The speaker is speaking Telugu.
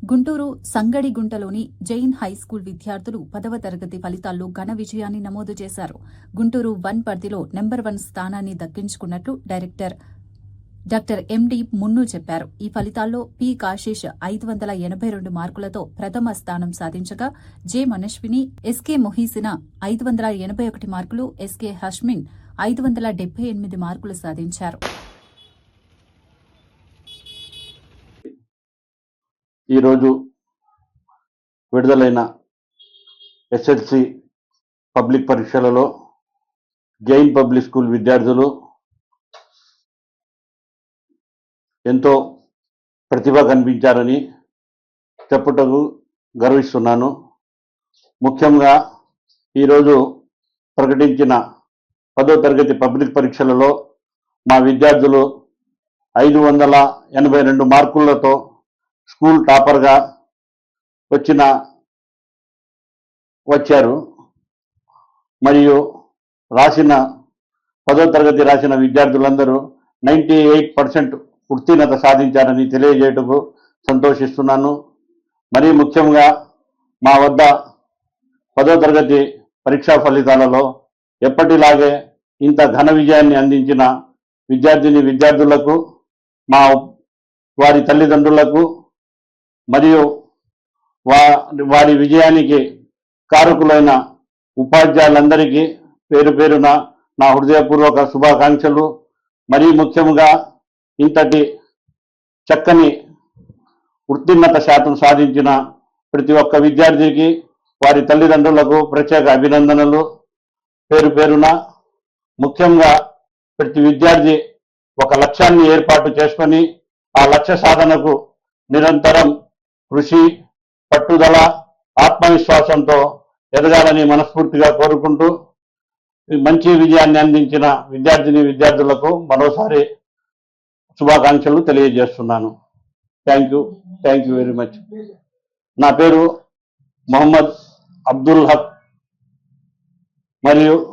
గుంటూరు సంగడిగుంటలోని జైన్ హైస్కూల్ విద్యార్థులు 10వ తరగతి ఫలితాల్లో ఘన విజయాన్ని నమోదు చేశారు. గుంటూరు 1 పరిధిలో నెంబర్ 1 స్థానాన్ని దక్కించుకున్నట్లు డైరెక్టర్ డాక్టర్ ఎండి మున్ను చెప్పారు. ఈ ఫలితాల్లో పి కాశీష్ 582 మార్కులతో ప్రథమ స్థానం సాధించగా, జె మనశ్విని, ఎస్కే మొహీసినా 581 మార్కులు, ఎస్కే హష్మిన్ 578 మార్కులు సాధించారు. ఈరోజు విడుదలైన ఎస్ఎల్సి పబ్లిక్ పరీక్షలలో జైన్ పబ్లిక్ స్కూల్ విద్యార్థులు ఎంతో ప్రతిభ కనిపించారని చెప్పుటకు గర్విస్తున్నాను. ముఖ్యంగా ఈరోజు ప్రకటించిన 10వ తరగతి పబ్లిక్ పరీక్షలలో మా విద్యార్థులు 582 మార్కులతో స్కూల్ టాపర్గా వచ్చారు. మరియు 10వ తరగతి రాసిన విద్యార్థులందరూ 98% ఉత్తీర్ణత సాధించారని తెలియజేయటకు సంతోషిస్తున్నాను. మరీ ముఖ్యంగా మా వద్ద 10వ తరగతి పరీక్షా ఫలితాలలో ఎప్పటిలాగే ఇంత ఘన విజయాన్ని అందించిన విద్యార్థులకు, వారి తల్లిదండ్రులకు మరియు వారి విజయానికి కారకులైన ఉపాధ్యాయులందరికీ పేరు పేరున నా హృదయపూర్వక శుభాకాంక్షలు. మరీ ముఖ్యంగా ఇంతటి చక్కని ఉత్తీర్ణత శాతం సాధించిన ప్రతి ఒక్క విద్యార్థికి, వారి తల్లిదండ్రులకు ప్రత్యేక అభినందనలు. పేరు పేరున ముఖ్యంగా ప్రతి విద్యార్థి ఒక లక్ష్యాన్ని ఏర్పాటు చేసుకొని ఆ లక్ష్య సాధనకు నిరంతరం కృషి, పట్టుదల, ఆత్మవిశ్వాసంతో ఎదగాలని మనస్ఫూర్తిగా కోరుకుంటూ, మంచి విజయాన్ని అందించిన విద్యార్థులకు మరోసారి శుభాకాంక్షలు తెలియజేస్తున్నాను. Thank you very much. నా పేరు మొహమ్మద్ అబ్దుల్ హక్ మరియు